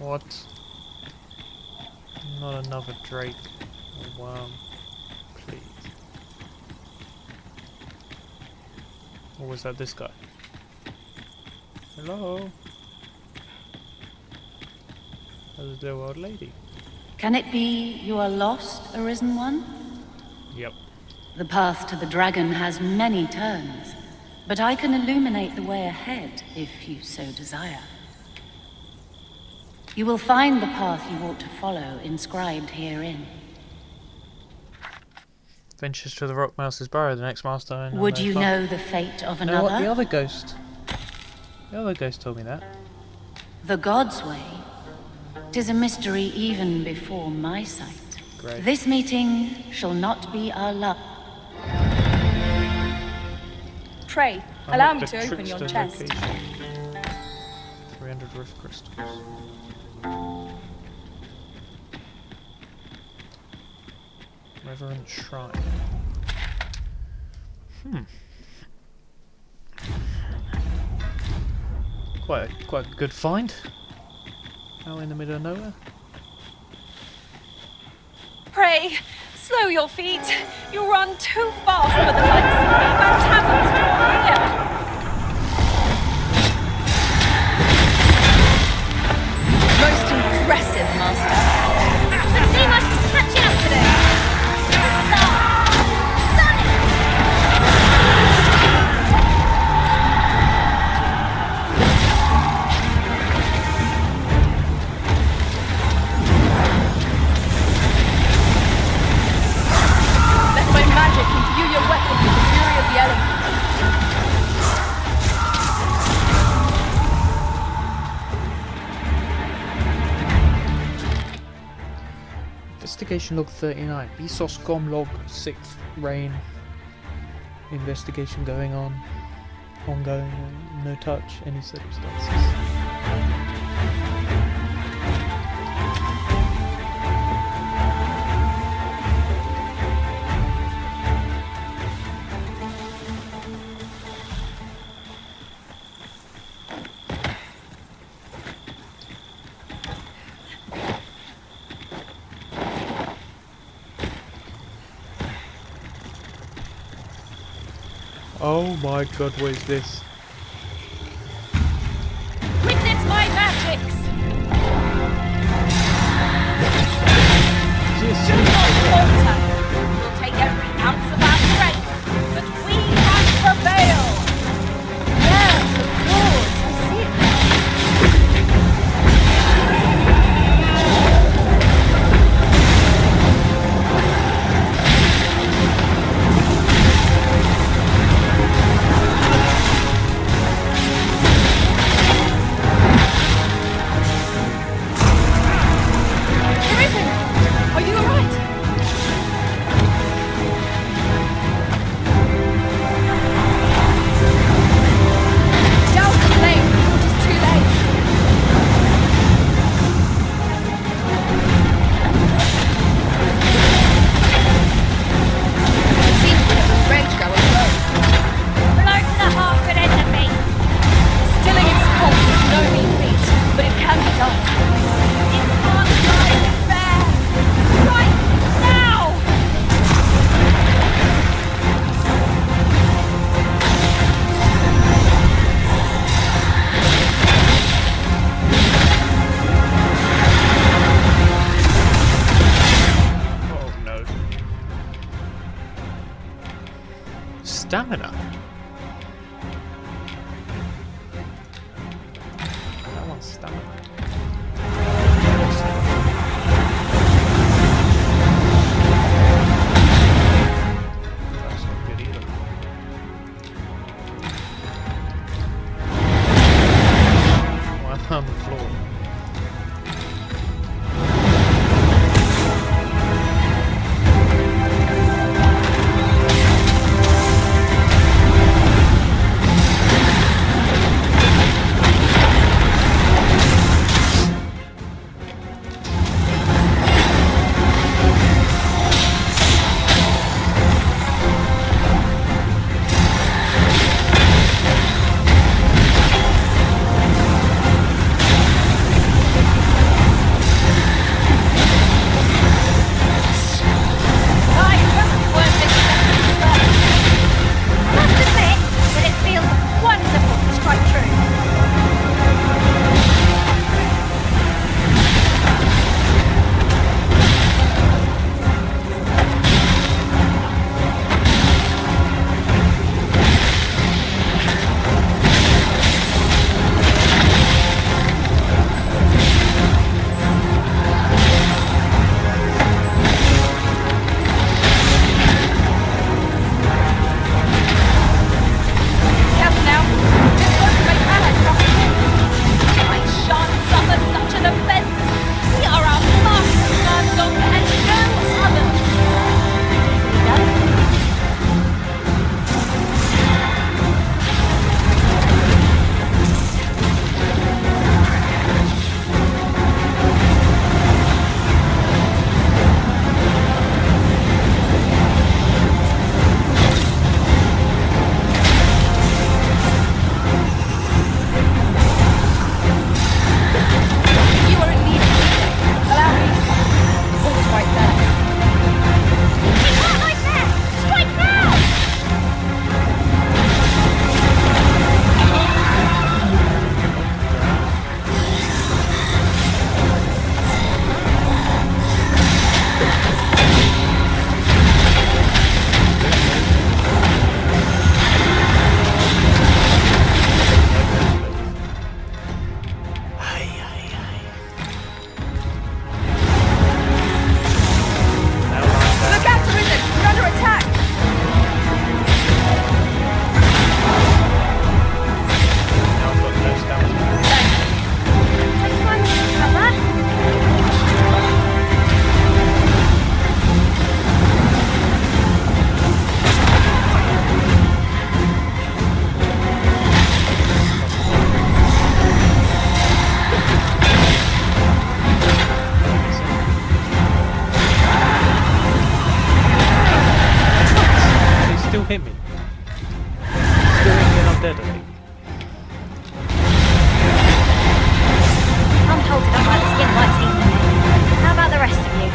What? Not another drake or worm, please. Or was that this guy? Hello? There's the old lady. Can it be you are lost, Arisen One? Yep. The path to the dragon has many turns, but I can illuminate the way ahead if you so desire. You will find the path you ought to follow inscribed herein. Ventures to the Rock Mouse's Burrow, the next milestone. Would you know the fate of another? No, what? The other ghost. The other ghost told me that. The God's way. 'Tis a mystery even before my sight. Great. This meeting shall not be our luck. Pray, allow me to open your chest. Location. 300 rift crystals. Reverend Shrine. Quite a good find. Out in the middle of nowhere. Pray, slow your feet. You run too fast for the likes of me. Phantasms draw near. Most impressive, Master. Let's see much catching up today. Done it! Let my magic imbue your weapon with the fury of the elements. Investigation log 39. Besos com log 6th rain. Investigation going on. Ongoing. No touch. Any circumstances. Oh my god, what is this? Witness my magics! Do not falter! We'll take every ounce of our strength, but we must prevail! Yes, of course, I see it now. Arisen! Are you alright? Down the flame! It is too late! It seems we have a range going low. Below to the heart and end the beast. Stilling its pulse is no mean feat, but it can be done. It's our time to bear! Right now! Oh no. Stamina. That one's stamina. That's not good either. Why am I on the floor? hit me. Still hit me and I'm dead, I think. I'm holding up by the skin of my teeth. How about the rest of you?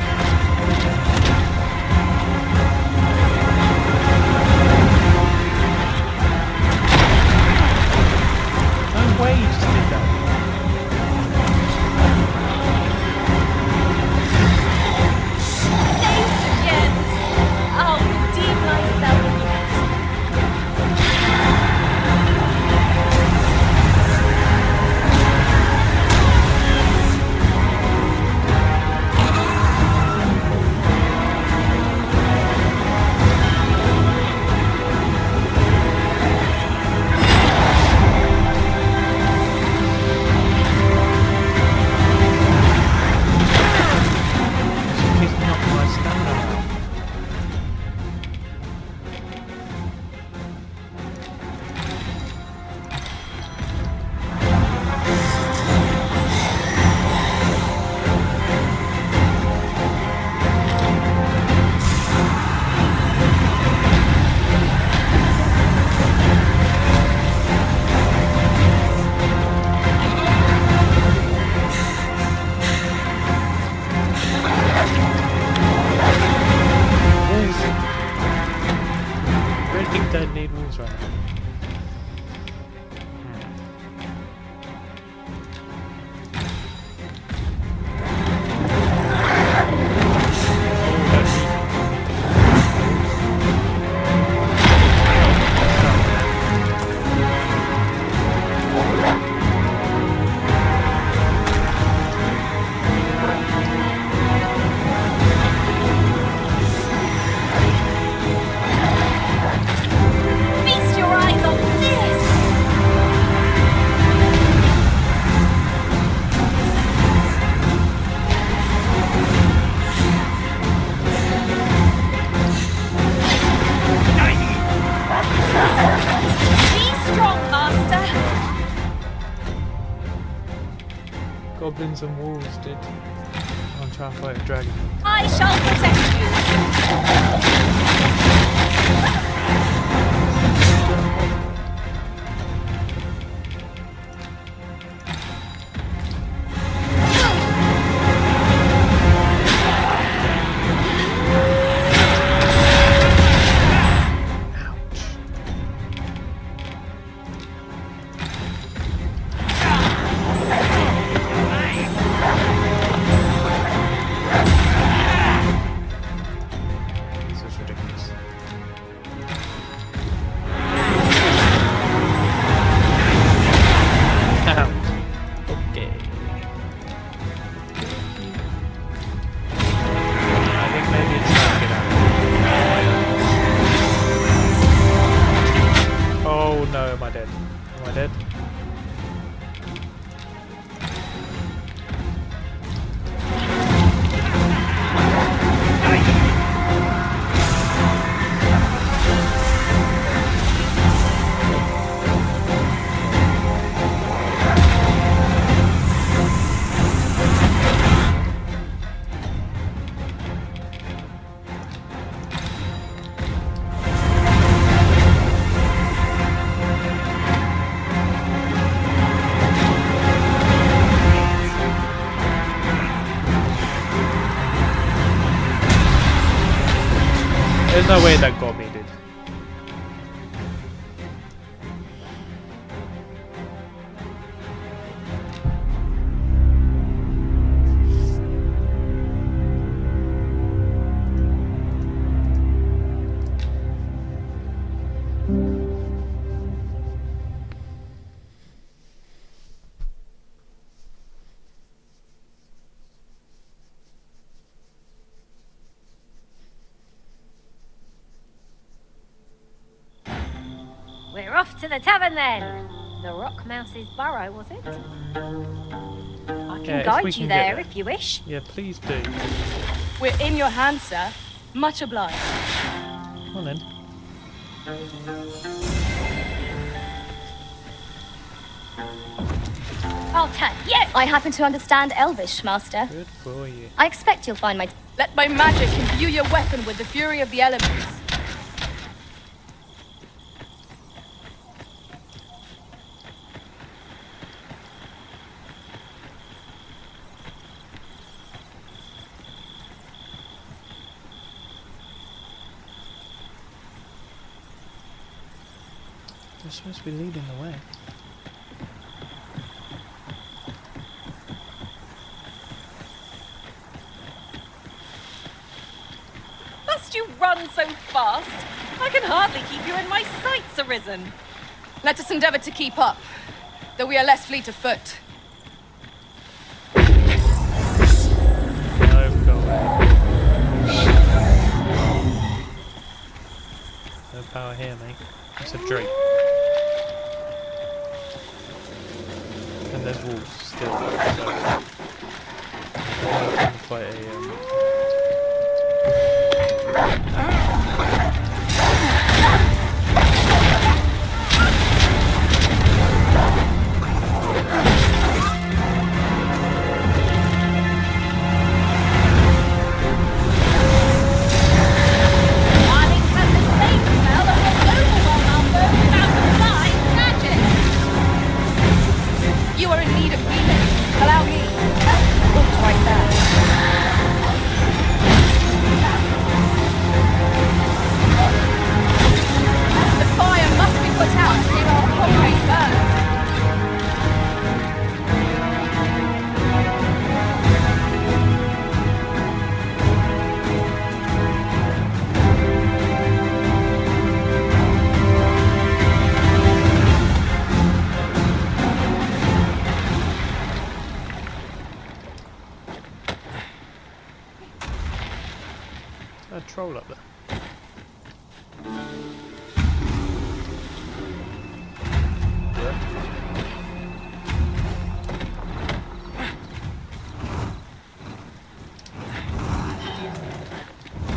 No way you just did that. Saved again! I'll redeem myself yet. She's picking up my stamina now. Really think they need walls right now. Feast your eyes on this! Be strong, Master! Goblins and wolves did. I'm trying to fight a dragon. I shall protect you! Ouch. This is ridiculous. Ouch. Okay. I think maybe it's time to get out. Oh no, am I dead? Am I dead? There's no way that got me, dude. We're off to the tavern then. The Rock Mouse's burrow, was it? I can Yeah, if we guide can you get there there. if you wish. Yeah, please do. We're in your hands, sir. Much obliged. Come on then. I'll tell you. I happen to understand Elvish, Master. Good for you. I expect you'll find my... Let my magic imbue your weapon with the fury of the elements. You're supposed to be leading the way. Must you run so fast? I can hardly keep you in my sights, Arisen. Let us endeavor to keep up, though we are less fleet of foot. No, go away. No power here, mate. It's a Drake. And there's wolves still, so quite a Darling has the same smell that will overwhelm our foe without divine magic. You are in need of healing. Allow me. Look right there. The fire must be put out to give our comrade burns. a troll up there.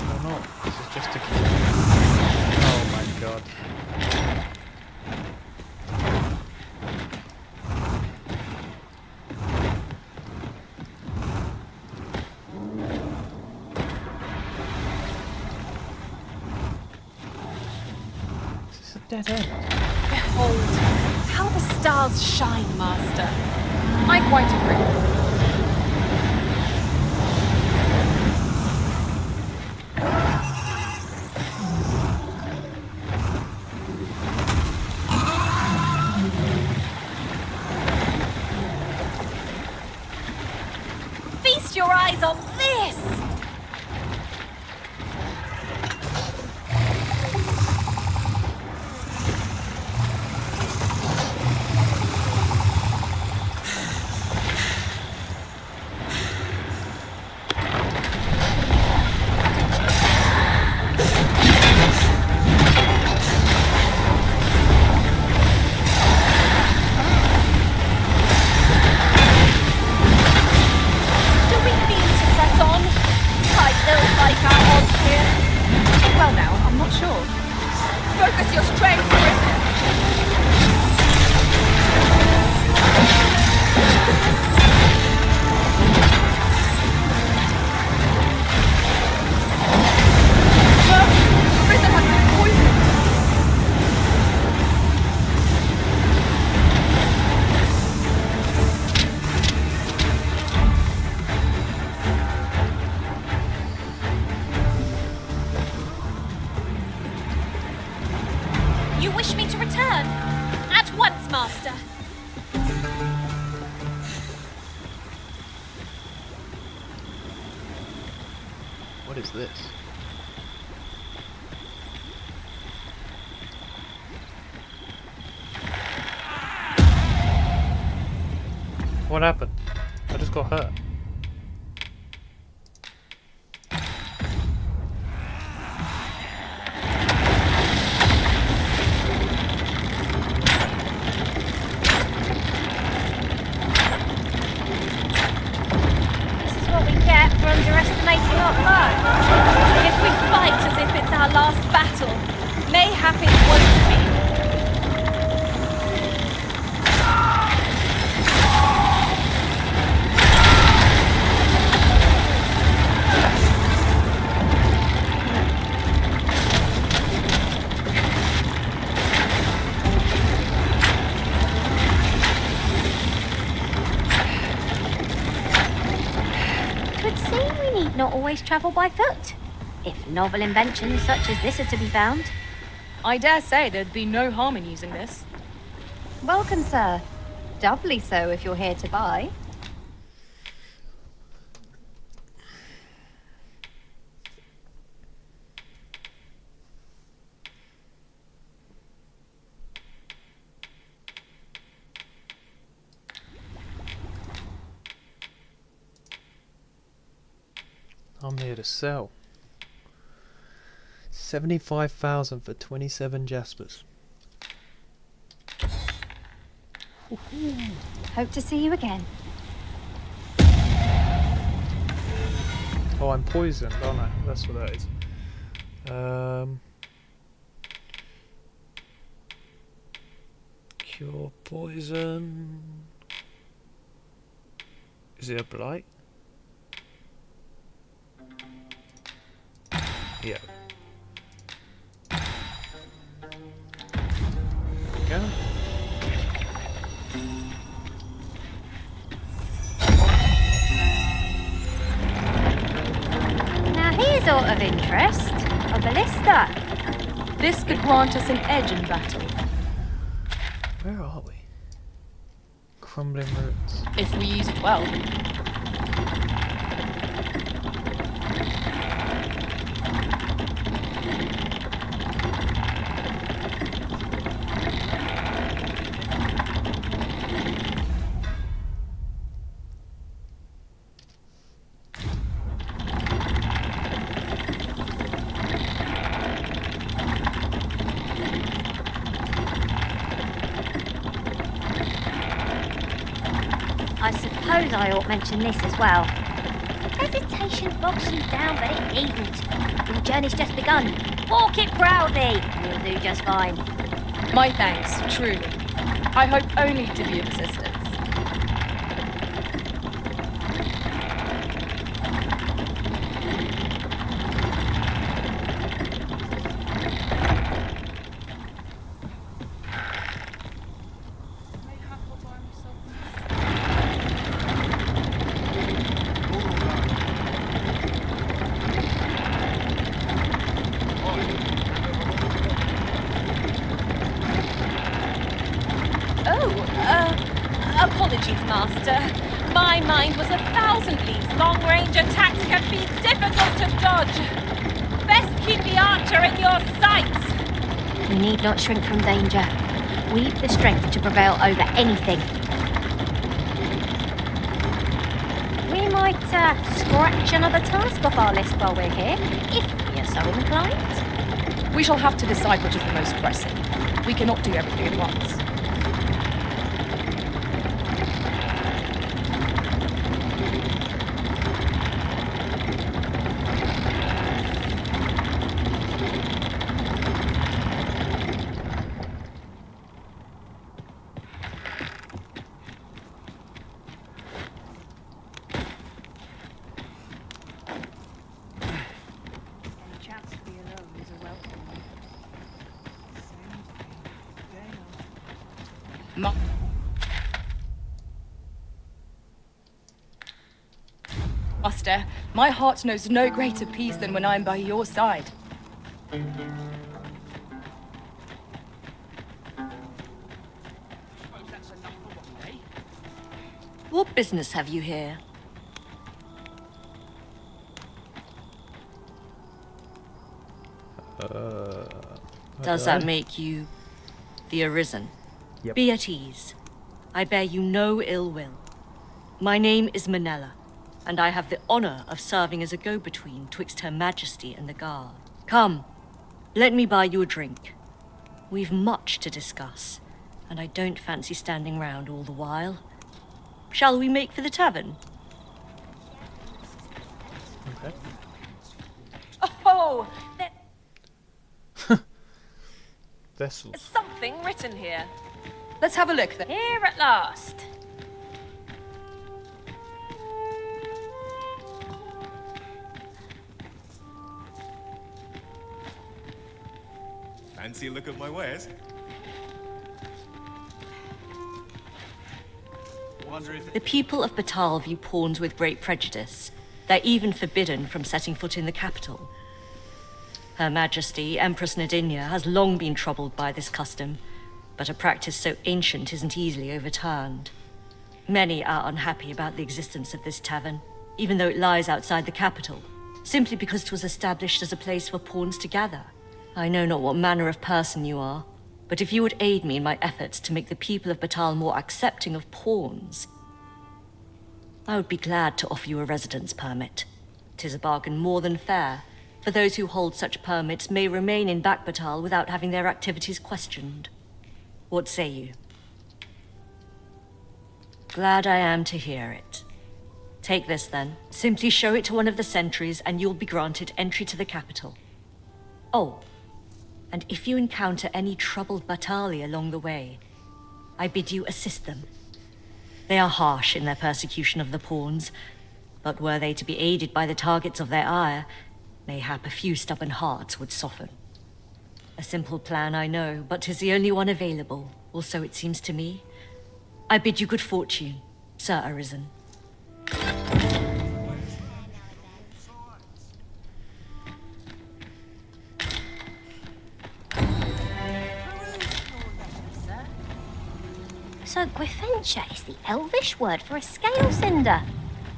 Or not. This is just a key. Oh my god. This is a dead end. Behold, how the stars shine, Master. I quite agree. Feast your eyes on this! Do we need to press on? I still like our odds here. Well now, I'm not sure. Focus your strength, Arisen. Arisen has been poisoned. You wish me to return? At once, Master. What is this? What happened? I just got hurt. This is what we get for underestimating our foe. If we fight as if it's our last battle, mayhap it won't be. Could seem we need not always travel by foot, if novel inventions such as this are to be found. I dare say there'd be no harm in using this. Welcome, sir. Doubly so if you're here to buy. I'm here to sell. 75,000 for 27 Jaspers. Hope to see you again. Oh, I'm poisoned, aren't I? That's what that is. Cure poison. Is it a blight? Yeah. Go. Now here's out of interest. A ballista. This could grant us an edge in battle. Where are we? Crumbling ruins. If we use it well. I suppose I ought mention this as well. Hesitation bogs you down, but it needn't. Your journey's just begun. Walk it proudly. You'll do just fine. My thanks, truly. I hope only to be of assistance. Apologies, Master. My mind was 1,000 leagues. Long-range attacks can be difficult to dodge. Best keep the archer in your sights. You need not shrink from danger. We've the strength to prevail over anything. We might scratch another task off our list while we're here, if you're so inclined. We shall have to decide which is the most pressing. We cannot do everything at once. Master, my heart knows no greater peace than when I'm by your side. What business have you here? Does that make you the Arisen? Yep. Be at ease. I bear you no ill will. My name is Manella, and I have the honor of serving as a go-between twixt Her Majesty and the Guard. Come, let me buy you a drink. We've much to discuss, and I don't fancy standing round all the while. Shall we make for the tavern? Okay. Oh, there's Vessels. something written here. Let's have a look then. Here at last. Fancy a look at my wares? Wonder if The people of Batal view pawns with great prejudice. They're even forbidden from setting foot in the capital. Her Majesty, Empress Nadinia, has long been troubled by this custom, but a practice so ancient isn't easily overturned. Many are unhappy about the existence of this tavern, even though it lies outside the capital, simply because it was established as a place for pawns to gather. I know not what manner of person you are, but if you would aid me in my efforts to make the people of Batal more accepting of pawns, I would be glad to offer you a residence permit. 'Tis a bargain more than fair, for those who hold such permits may remain in Batal without having their activities questioned. What say you? Glad I am to hear it. Take this then. Simply show it to one of the sentries and you'll be granted entry to the capital. Oh, and if you encounter any troubled Batali along the way, I bid you assist them. They are harsh in their persecution of the pawns, but were they to be aided by the targets of their ire, mayhap a few stubborn hearts would soften. A simple plan, I know, but 'tis the only one available, or so it seems to me. I bid you good fortune, Sir Arisen. So Gwyffincha is the Elvish word for a scale cinder.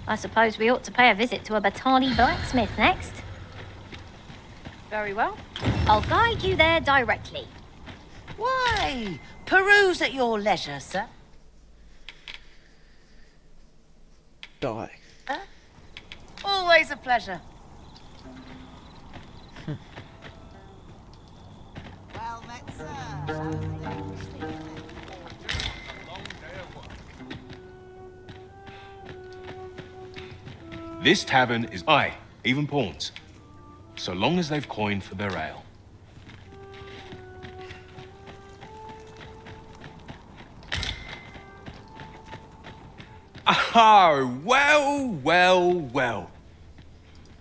I suppose we ought to pay a visit to a Batali blacksmith next. Very well. I'll guide you there directly. Why, peruse at your leisure, sir. Die. Always a pleasure. Well met, sir. This tavern is aye, even pawns, so long as they've coined for their ale. Oh, well.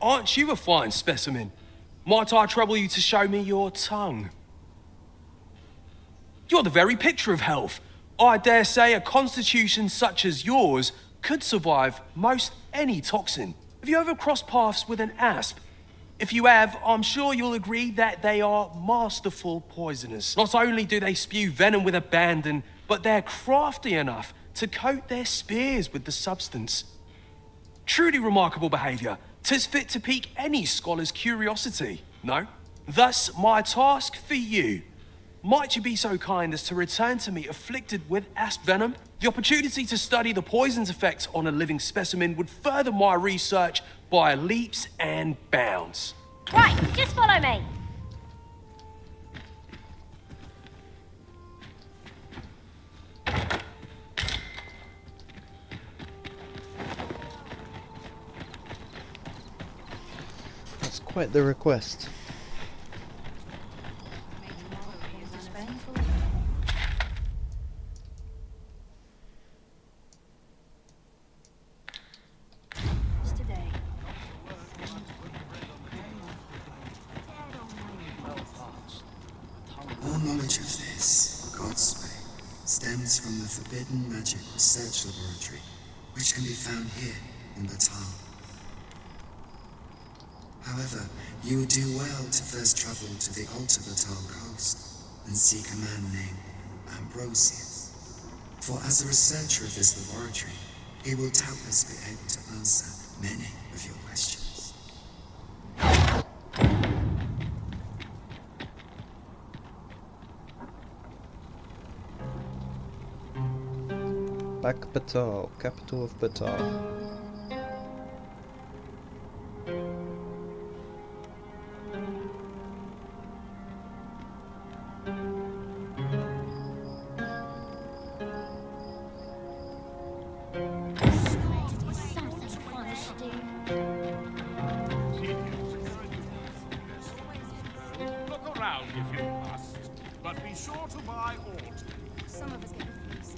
Aren't you a fine specimen? Might I trouble you to show me your tongue? You're the very picture of health. I dare say a constitution such as yours could survive most any toxin. Have you ever crossed paths with an asp? If you have, I'm sure you'll agree that they are masterful poisoners. Not only do they spew venom with abandon, but they're crafty enough to coat their spears with the substance. Truly remarkable behaviour. 'Tis fit to pique any scholar's curiosity, no? Thus, my task for you. Might you be so kind as to return to me afflicted with asp venom? The opportunity to study the poison's effect on a living specimen would further my research by leaps and bounds. Right, just follow me. That's quite the request. All knowledge of this, God's way, stems from the forbidden magic research laboratory, which can be found here in Batal. However, you would do well to first travel to the Alta Batal coast and seek a man named Ambrosius. For as a researcher of this laboratory, he will doubtless be able to answer many of your questions. Back Batal, capital of Batal. Look around if you must, but be sure to buy aught. Some of us get confused.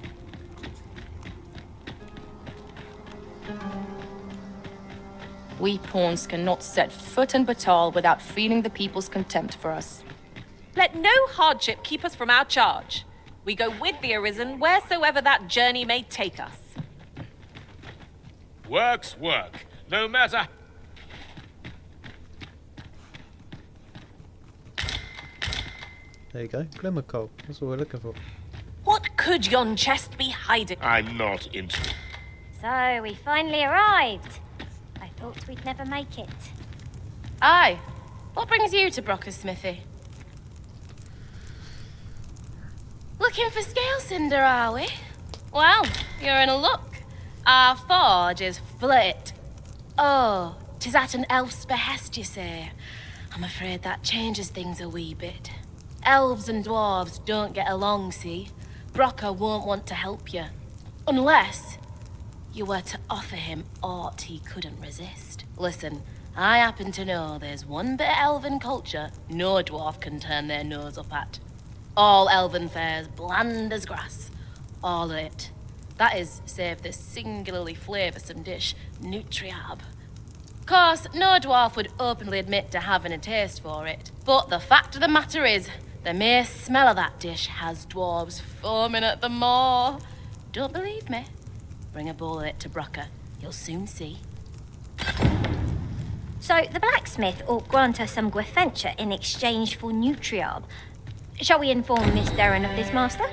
We pawns cannot set foot in Batal without feeling the people's contempt for us. Let no hardship keep us from our charge. We go with the Arisen wheresoever that journey may take us. Work's work, no matter. There you go, glimmer coal. That's what we're looking for. could yon chest be hiding? I'm not into... So, we finally arrived. I thought we'd never make it. Aye. What brings you to Brocker's smithy? Looking for scale cinder, are we? Well, you're in a luck. Our forge is flit. Oh, 'tis at an elf's behest, you say. I'm afraid that changes things a wee bit. Elves and dwarves don't get along, see? Brocker won't want to help you. Unless you were to offer him aught he couldn't resist. Listen, I happen to know there's one bit of elven culture no dwarf can turn their nose up at. All elven fare's bland as grass. All of it. That is, save the singularly flavoursome dish, Nutriab. Course, no dwarf would openly admit to having a taste for it. But the fact of the matter is, the mere smell of that dish has dwarves foaming at the maw. Don't believe me? Bring a bowl of it to Brocker. You'll soon see. So, the blacksmith will grant us some Gwefenture in exchange for Nutriab. Shall we inform Miss Derren of this, Master?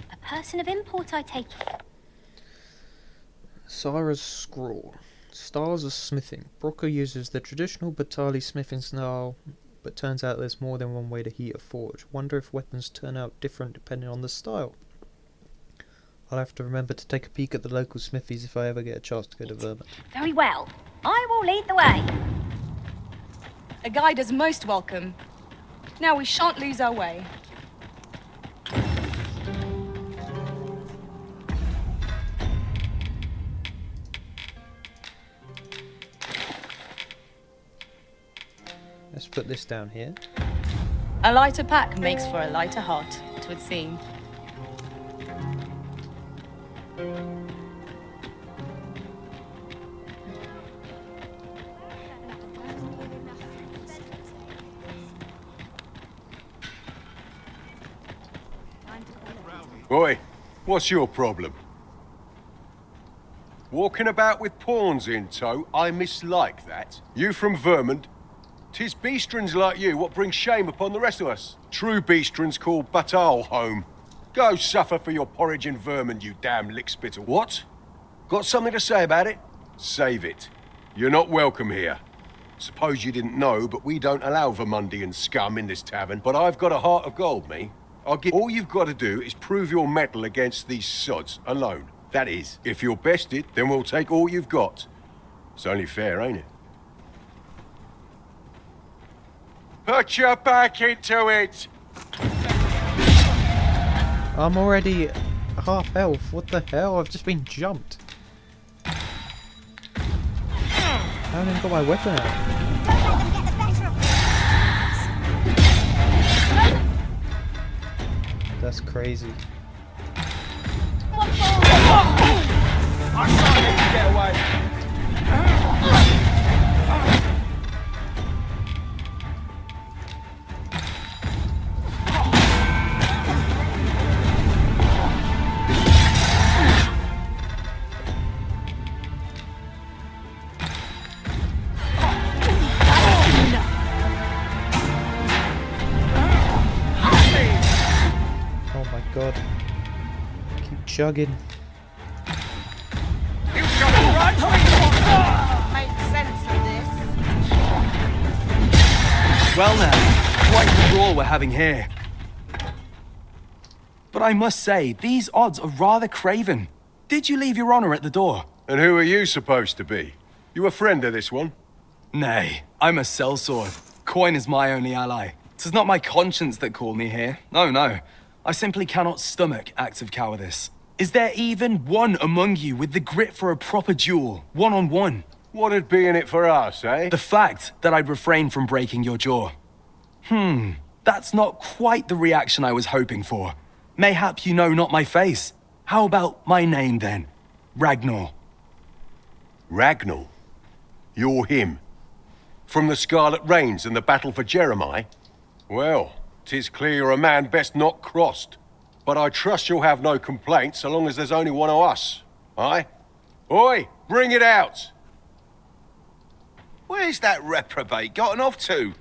A person of import, I take it. Sarah's scrawl. Styles of smithing. Brocker uses the traditional Batali smithing style, but turns out there's more than one way to heat a forge. Wonder if weapons turn out different depending on the style. I'll have to remember to take a peek at the local smithies if I ever get a chance to go to Vermont. Very well. I will lead the way. A guide is most welcome. Now we shan't lose our way. Let's put this down here. A lighter pack makes for a lighter heart, 'twould seem. Oi, what's your problem? Walking about with pawns in tow, I mislike that. You from Vermont? 'Tis beastrons like you what bring shame upon the rest of us. True beastrons call Batal home. Go suffer for your porridge in Vermont, you damn lickspittle. What? Got something to say about it? Save it. You're not welcome here. Suppose you didn't know, but we don't allow Vermundian scum in this tavern. But I've got a heart of gold, me. I'll give... All you've got to do is prove your mettle against these sods alone. That is, if you're bested, then we'll take all you've got. It's only fair, ain't it? Put your back into it! I'm already half health. What the hell? I've just been jumped. I haven't even got my weapon out. That's crazy. I can't let you get away. Oh my god. Keep chugging. Make sense of this. Well now, quite the brawl we're having here. But I must say, these odds are rather craven. Did you leave your honor at the door? And who are you supposed to be? You a friend of this one? Nay, I'm a sellsword. Coin is my only ally. 'Tis not my conscience that called me here. Oh no, I simply cannot stomach acts of cowardice. Is there even one among you with the grit for a proper duel, one-on-one? What'd be in it for us, eh? The fact that I'd refrain from breaking your jaw. That's not quite the reaction I was hoping for. Mayhap you know not my face. How about my name then? Ragnar. Ragnar? You're him? From the Scarlet Rains and the battle for Jeremiah? Well, 'tis clear you're a man best not crossed. But I trust you'll have no complaints so long as there's only one of us. Aye? Oi, bring it out! Where's that reprobate gotten off to?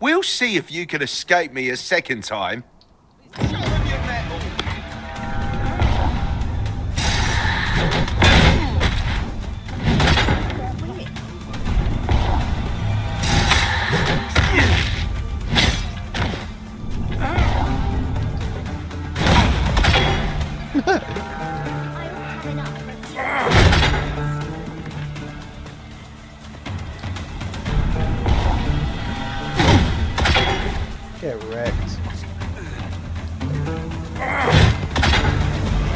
We'll see if you can escape me a second time. Show them your metal. Get wrecked.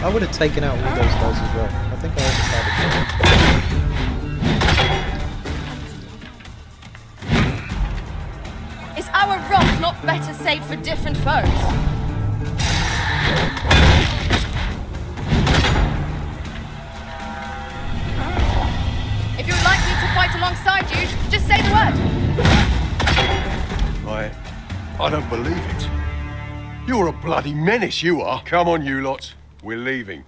I would have taken out all those guys as well. I think I overshadowed. Is our rock not better saved for different foes? If you would like me to fight alongside you, just say the word. I don't believe it. You're a bloody menace, you are. Come on, you lot. We're leaving.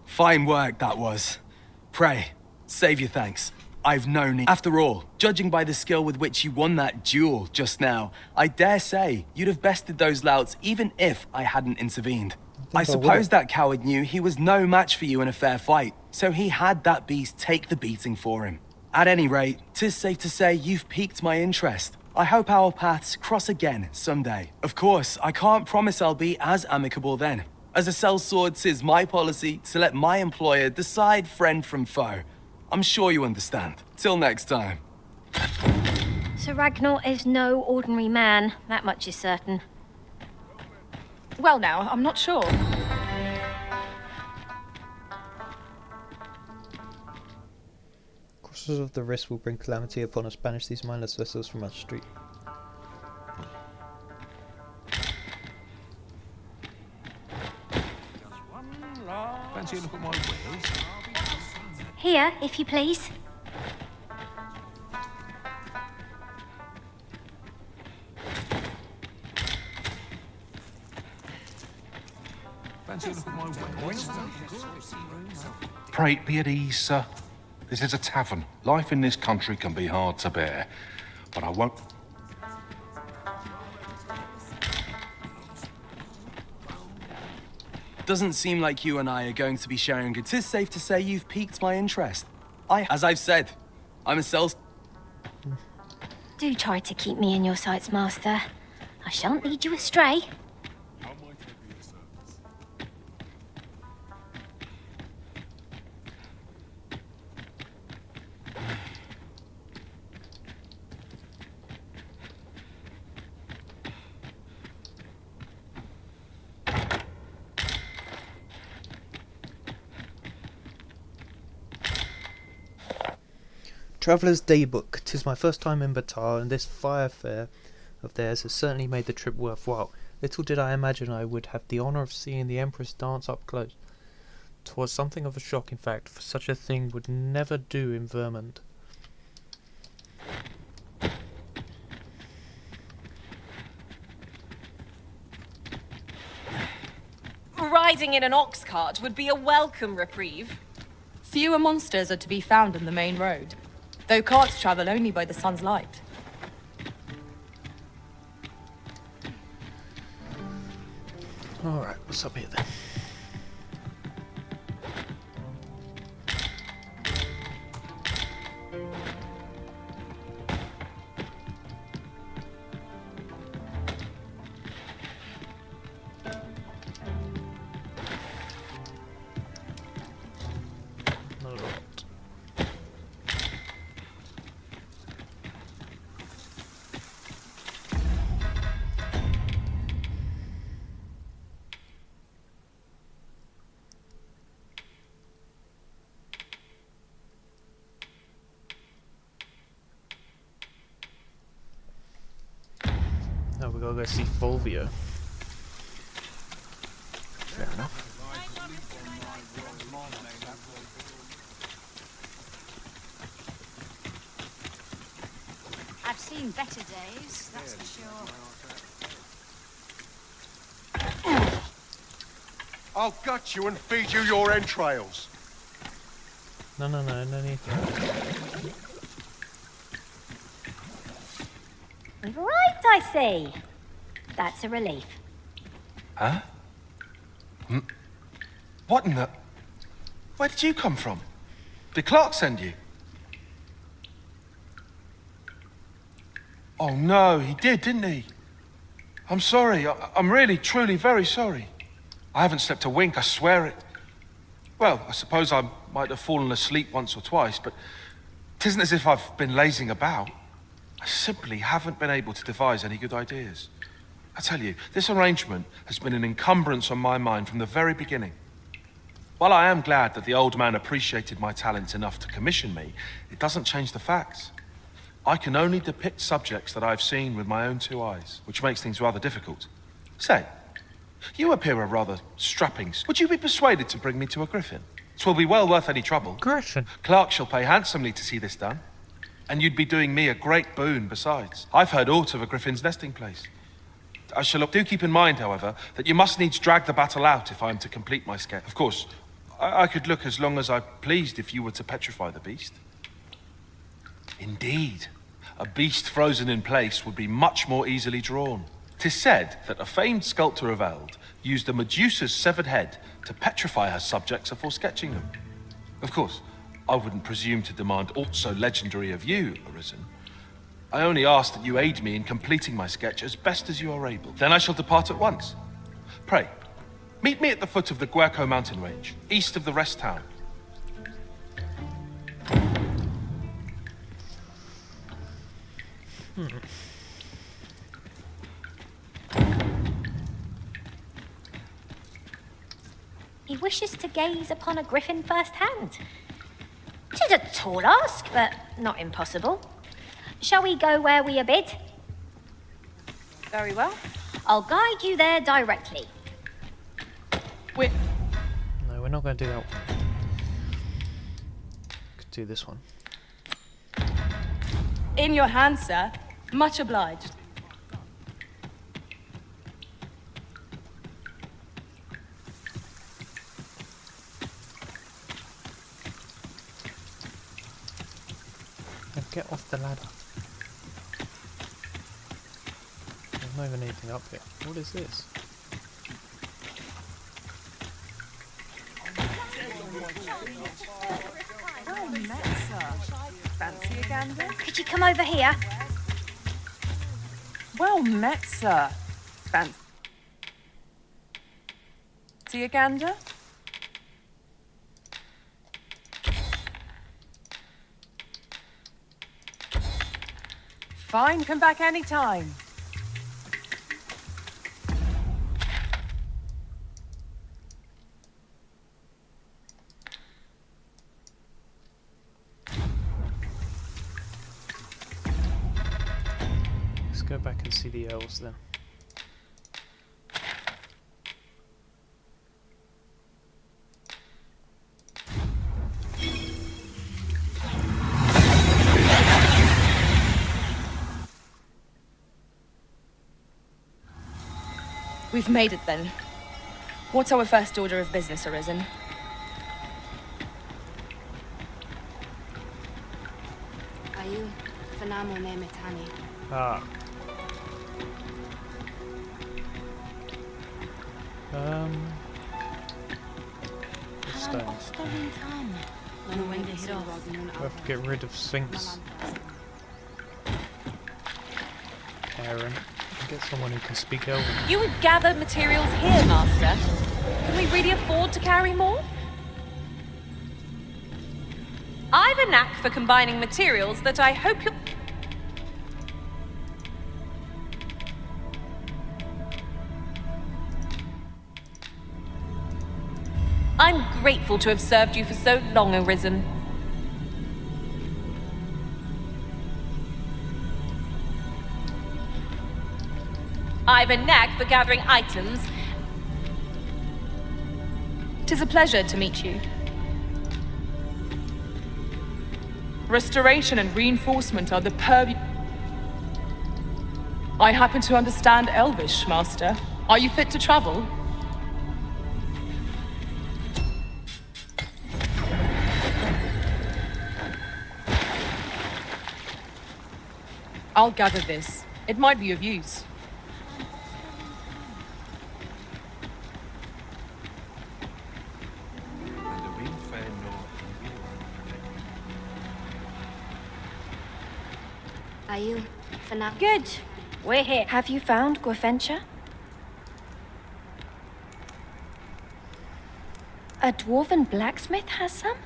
Fine work, that was. Pray, save your thanks. I've no need. After all, judging by the skill with which you won that duel just now, I dare say you'd have bested those louts even if I hadn't intervened. I suppose that coward knew he was no match for you in a fair fight, so he had that beast take the beating for him. At any rate, 'tis safe to say you've piqued my interest. I hope our paths cross again someday. Of course, I can't promise I'll be as amicable then. As a sellsword, 'tis my policy to let my employer decide friend from foe. I'm sure you understand. Till next time. Sir Ragnar is no ordinary man, that much is certain. Well now, I'm not sure. Crossers of the wrist will bring calamity upon us. Banish these mindless vessels from our street. Fancy a look at my wares? Here, if you please. Fancy a look at my wares? Pray be at ease, sir. This is a tavern. Life in this country can be hard to bear, but I won't... Doesn't seem like you and I are going to be sharing it. 'Tis safe to say you've piqued my interest. As I've said, I'm a sales... Do try to keep me in your sights, Master. I shan't lead you astray. Traveller's Daybook. 'Tis my first time in Batar, and this fire fair of theirs has certainly made the trip worthwhile. Little did I imagine I would have the honour of seeing the Empress dance up close. 'Twas something of a shock, in fact, for such a thing would never do in Vermont. Riding in an ox cart would be a welcome reprieve. Fewer monsters are to be found on the main road, though carts travel only by the sun's light. Alright, what's up here then? Now we gotta go see Fulvio. Fair enough. I've seen better days, that's for sure. I'll gut you and feed you your entrails. No need. Right, I see. That's a relief. Huh? What in the... Where did you come from? Did Clark send you? Oh no, he did, didn't he? I'm sorry. I'm really, truly very sorry. I haven't slept a wink, I swear it. Well, I suppose I might have fallen asleep once or twice, but it isn't as if I've been lazing about. I simply haven't been able to devise any good ideas. I tell you, this arrangement has been an encumbrance on my mind from the very beginning. While I am glad that the old man appreciated my talents enough to commission me, it doesn't change the facts. I can only depict subjects that I've seen with my own two eyes, which makes things rather difficult. Say, you appear a rather strapping... Would you be persuaded to bring me to a griffin? 'Twill be well worth any trouble. Griffin? Clark shall pay handsomely to see this done. And you'd be doing me a great boon besides. I've heard aught of a griffin's nesting place. I shall do keep in mind, however, that you must needs drag the battle out if I am to complete my sketch. Of course, I could look as long as I pleased if you were to petrify the beast. Indeed, a beast frozen in place would be much more easily drawn. 'Tis said that a famed sculptor of Eld used a Medusa's severed head to petrify her subjects before sketching them. Of course, I wouldn't presume to demand aught so legendary of you, Arisen. I only ask that you aid me in completing my sketch as best as you are able. Then I shall depart at once. Pray, meet me at the foot of the Guerco mountain range, east of the rest town. He wishes to gaze upon a griffin firsthand. 'Tis a tall ask, but not impossible. Shall we go where we are bid? Very well. I'll guide you there directly. No, we're not going to do that one. Could do this one. In your hands, sir. Much obliged. Now get off the ladder. There's not even anything up here. What is this? Well met, sir. Fancy a gander? Could you come over here? Well met, sir. Fancy a gander? Fine, come back any time. Let's go back and see the elves then. We've made it then. What's our first order of business, Arisen? Ayu, Fanamo ne Metani. Ah. Stones. We have to get rid of Sphinx. Aaron. Get someone who can speak Elven. You would gather materials here, Master. Can we really afford to carry more? I've a knack for combining materials that I hope you'll... I'm grateful to have served you for so long, Arisen. I've a knack for gathering items. 'Tis a pleasure to meet you. Restoration and reinforcement are the purview. I happen to understand Elvish, Master. Are you fit to travel? I'll gather this. It might be of use. Are you Good. We're here. Have you found Gwefencha? A dwarven blacksmith has some?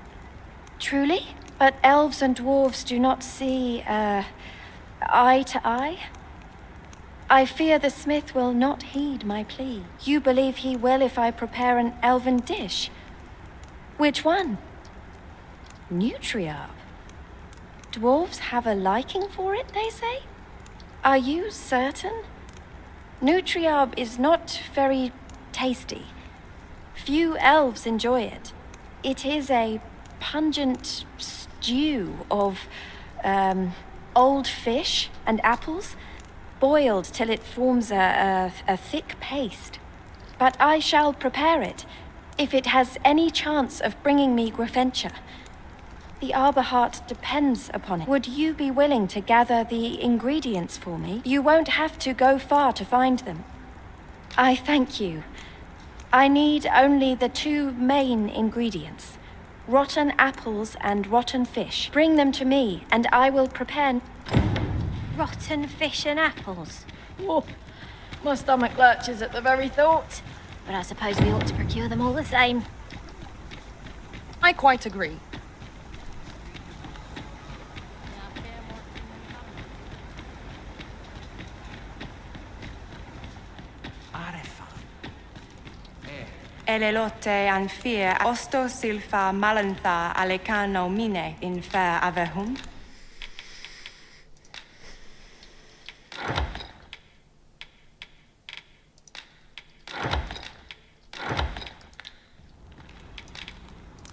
Truly? But elves and dwarves do not see, eye to eye? I fear the smith will not heed my plea. You believe he will if I prepare an elven dish? Which one? Nutriarb. Dwarves have a liking for it, they say? Are you certain? Nutriarb is not very tasty. Few elves enjoy it. It is a pungent stew of, old fish and apples, boiled till it forms a thick paste. But I shall prepare it, if it has any chance of bringing me Gwefencha. The Arbor Heart depends upon it. Would you be willing to gather the ingredients for me? You won't have to go far to find them. I thank you. I need only the two main ingredients. Rotten apples and rotten fish. Bring them to me, and I will prepare... Rotten fish and apples. Oh, my stomach lurches at the very thought. But I suppose we ought to procure them all the same. I quite agree. Elelote anfir osto silfa malantha alecano mine in fair avehum.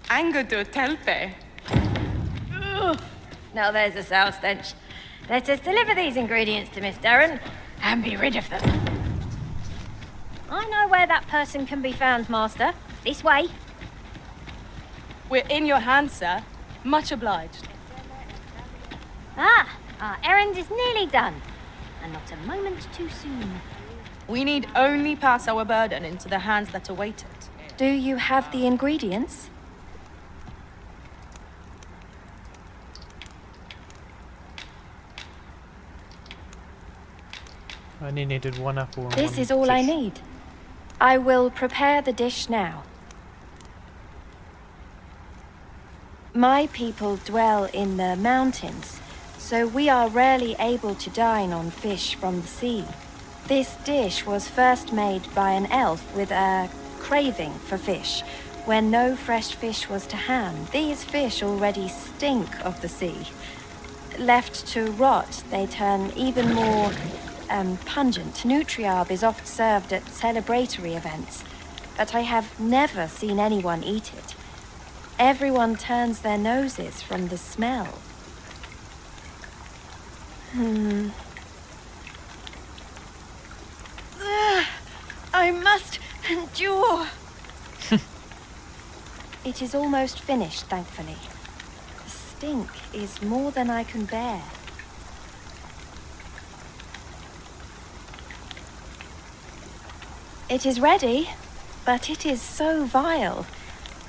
Angodo telpe. Now there's a sour stench. Let us deliver these ingredients to Miss Darren and be rid of them. I know where that person can be found, Master. This way. We're in your hands, sir. Much obliged. Our errand is nearly done. And not a moment too soon. We need only pass our burden into the hands that await it. Do you have the ingredients? I only needed one apple and This one is all I fish. need. I will prepare the dish now. My people dwell in the mountains, so we are rarely able to dine on fish from the sea. This dish was first made by an elf with a craving for fish, when no fresh fish was to hand. These fish already stink of the sea. Left to rot, they turn even more pungent. Nutriarb is oft served at celebratory events, but I have never seen anyone eat it. Everyone turns their noses from the smell. I must endure. It is almost finished, thankfully. The stink is more than I can bear. It is ready, but it is so vile.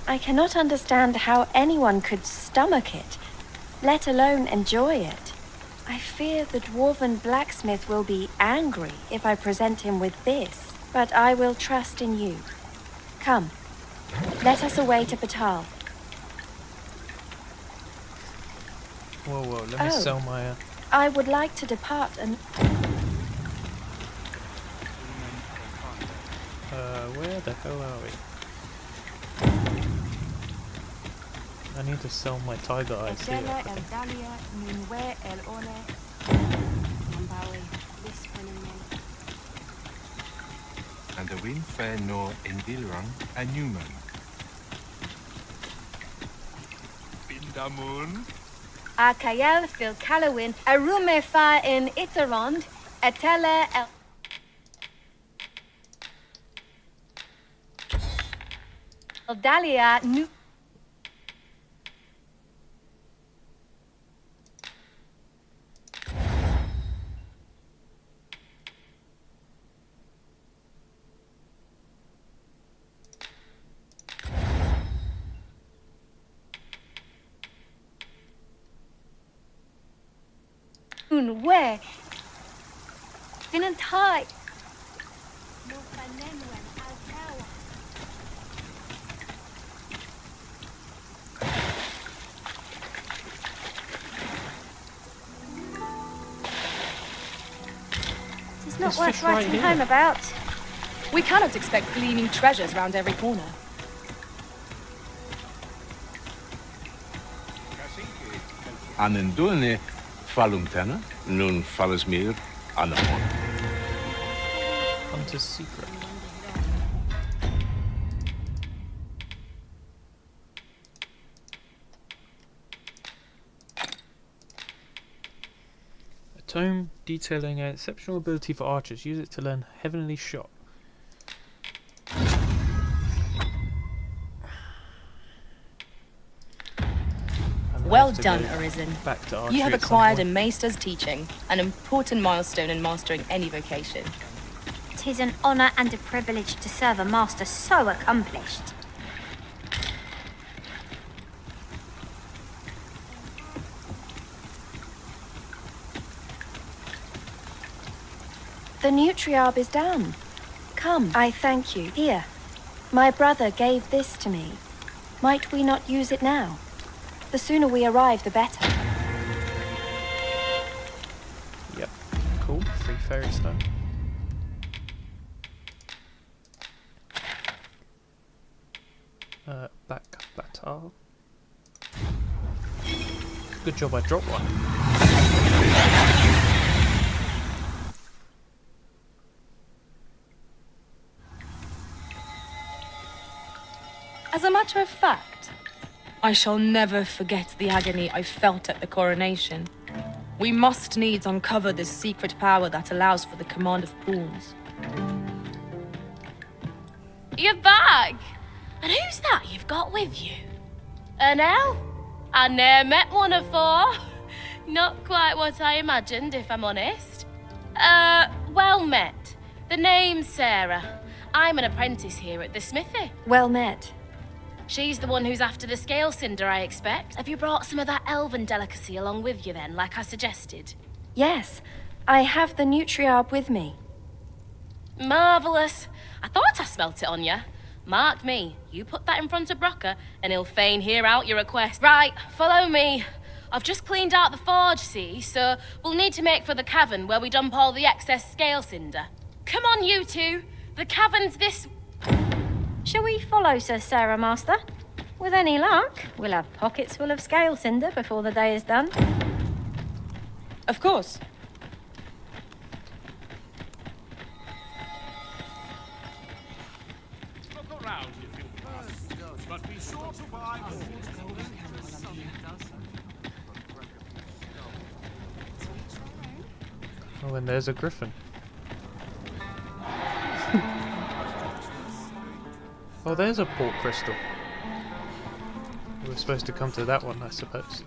I cannot understand how anyone could stomach it, let alone enjoy it. I fear the dwarven blacksmith will be angry if I present him with this, but I will trust in you. Come, let us away to Batal. Whoa, let me sell my... I would like to depart and... where the hell are we? I need to sell my tiger eyes here, I think. And the wind fair nor in Dilrang and Newman. Bindamun. A Kayel fil Calawin, a rume fa in Itarond, a tele el. Dalia nu. Wen we. Finantai. It's not worth writing home about. We cannot expect gleaming treasures round every corner. Anendune falumtana, nun falusmir anamon. Hunter's secret. A tome detailing an exceptional ability for archers. Use it to learn heavenly shot. Well done, Arisen. Back to archery You have at some acquired a point. maester's teaching, an important milestone in mastering any vocation. 'Tis an honour and a privilege to serve a master so accomplished. The Nutriarb is down. Come, I thank you. Here, my brother gave this to me. Might we not use it now? The sooner we arrive, the better. Yep. Cool. Free fairy stone. Back Batal. Good job I dropped one. As a matter of fact, I shall never forget the agony I felt at the coronation. We must needs uncover this secret power that allows for the command of pawns. You're back! And who's that you've got with you? An elf? I ne'er met one afore. Not quite what I imagined, if I'm honest. Well met. The name's Sarah. I'm an apprentice here at the smithy. Well met. She's the one who's after the scale cinder, I expect. Have you brought some of that elven delicacy along with you then, like I suggested? Yes, I have the Nutriarb with me. Marvellous. I thought I smelt it on you. Mark me, you put that in front of Brocker, and he'll fain hear out your request. Right, follow me. I've just cleaned out the forge, see, so we'll need to make for the cavern where we dump all the excess scale cinder. Come on, you two. The cavern's this... Shall we follow Sir Sarah, Master? With any luck, we'll have pockets full of scale cinder before the day is done. Of course. Look around if you must, but be sure to buy all. Oh, and there's a griffin. Oh, there's a port crystal. We were supposed to come to that one, I suppose.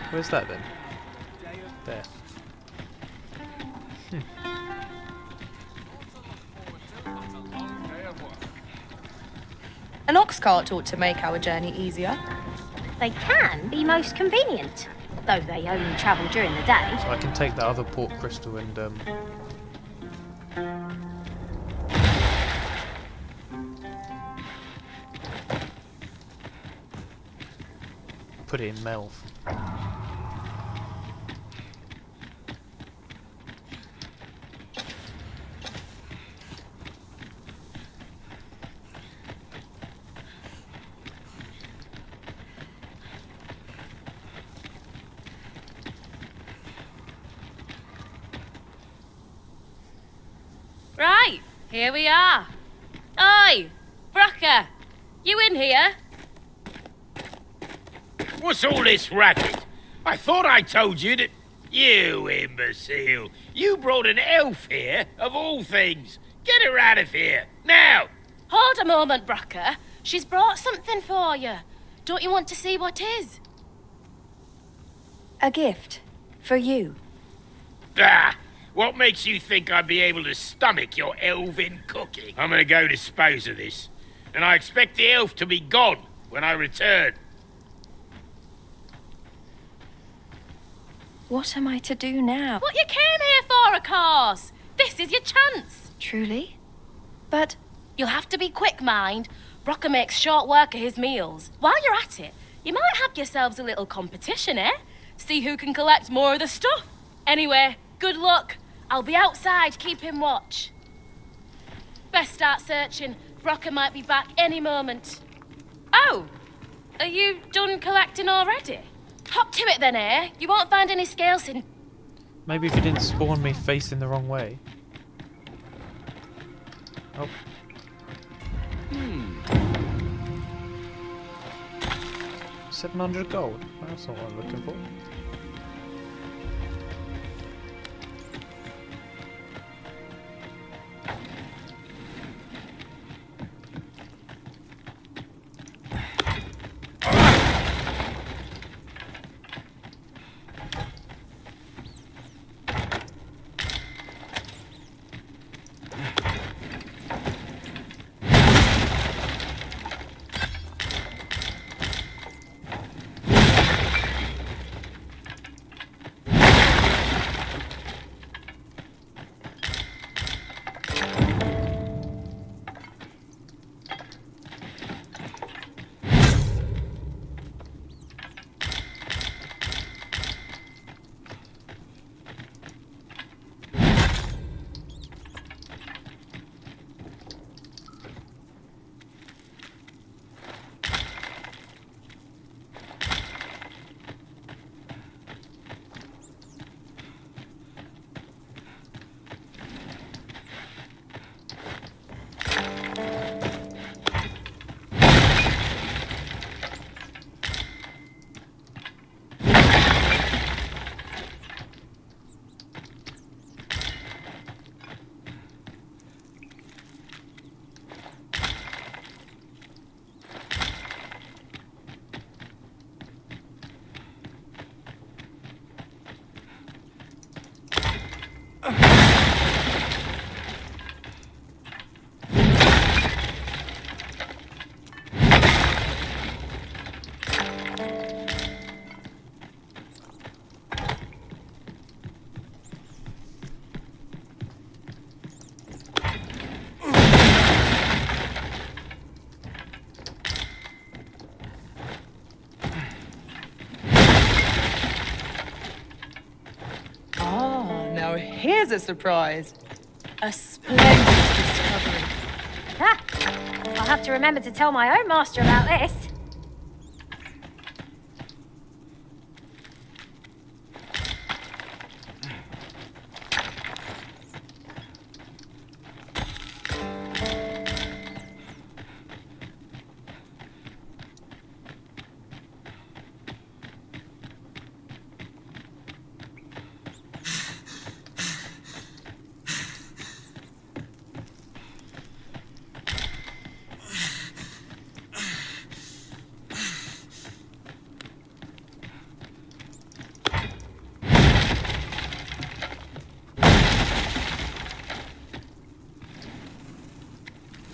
Where's that then? There. An ox cart ought to make our journey easier. They can be most convenient, though they only travel during the day. So I can take that other port crystal and put it in Melv. Right, here we are. Oi, Brocker, you in here? What's all this racket? I thought I told you that... You imbecile. You brought an elf here, of all things. Get her out of here, now! Hold a moment, Brocker. She's brought something for you. Don't you want to see what is? A gift. For you. Ah! What makes you think I'd be able to stomach your elven cooking? I'm gonna go dispose of this. And I expect the elf to be gone when I return. What am I to do now? What you came here for, of course. This is your chance. Truly? But... You'll have to be quick, mind. Brocker makes short work of his meals. While you're at it, you might have yourselves a little competition, eh? See who can collect more of the stuff. Anyway, good luck. I'll be outside keeping watch. Best start searching. Brocker might be back any moment. Oh, are you done collecting already? Hop to it then, eh? You won't find any scales in... Maybe if you didn't spawn me facing the wrong way. Oh. 700 gold. That's not what I'm looking for. Now here's a surprise. A splendid discovery. Ah, I'll have to remember to tell my own master about this.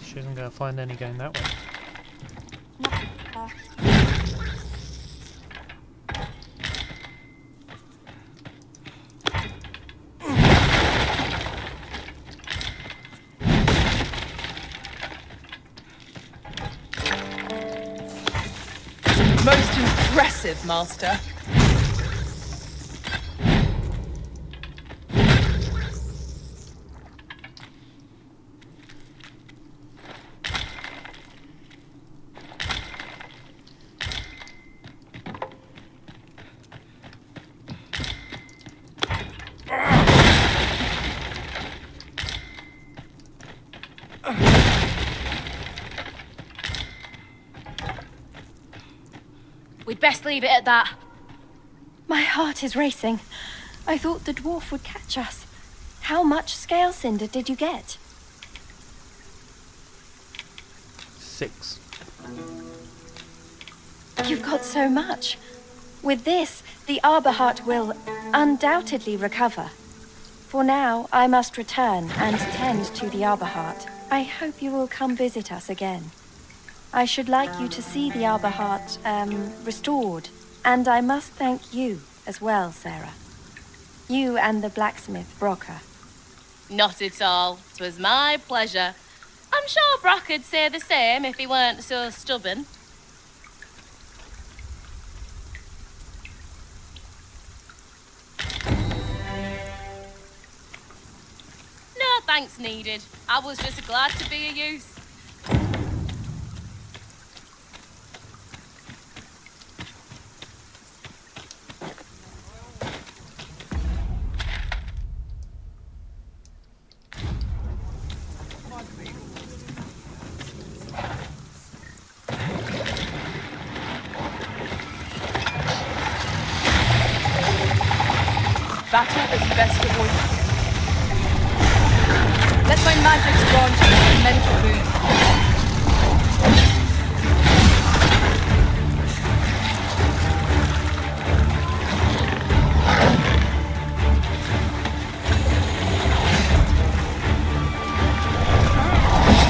She isn't going to find any going that way. Most impressive, Master. We'd best leave it at that. My heart is racing. I thought the dwarf would catch us. How much scale cinder did you get? 6. You've got so much. With this, the Arbor Heart will undoubtedly recover. For now, I must return and tend to the Arbor Heart. I hope you will come visit us again. I should like you to see the Arbor Heart, restored. And I must thank you as well, Sarah. You and the blacksmith, Brocker. Not at all. 'Twas my pleasure. I'm sure Brock'd say the same if he weren't so stubborn. No thanks needed. I was just glad to be of use. Battle is best avoided. Let my magics grant you a mental boon.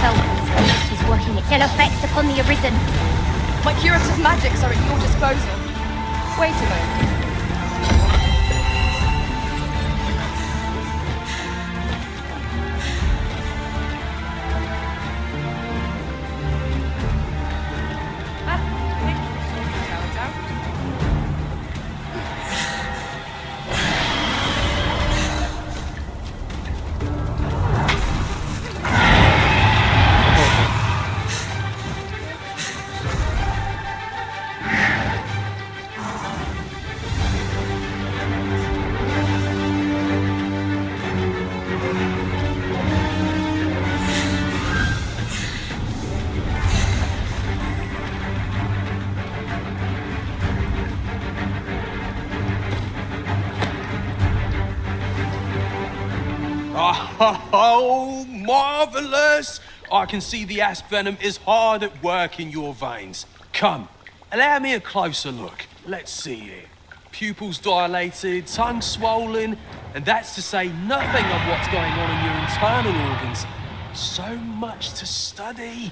Falcon's is working its ill effects upon the arisen. My curative magics are at your disposal. Wait a moment. Oh, marvellous! I can see the asp venom is hard at work in your veins. Come, allow me a closer look. Let's see it. Pupils dilated, tongue swollen, and that's to say nothing of what's going on in your internal organs. So much to study.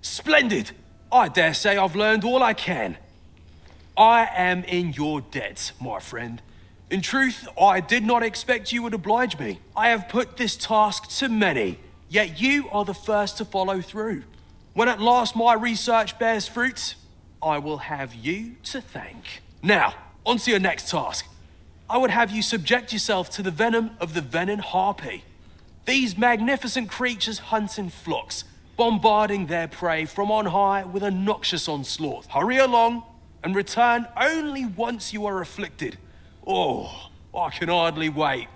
Splendid! I dare say I've learned all I can. I am in your debt, my friend. In truth, I did not expect you would oblige me. I have put this task to many, yet you are the first to follow through. When at last my research bears fruit, I will have you to thank. Now, on to your next task. I would have you subject yourself to the venom of the venin harpy. These magnificent creatures hunt in flocks, bombarding their prey from on high with a noxious onslaught. Hurry along, and return only once you are afflicted. Oh, I can hardly wait.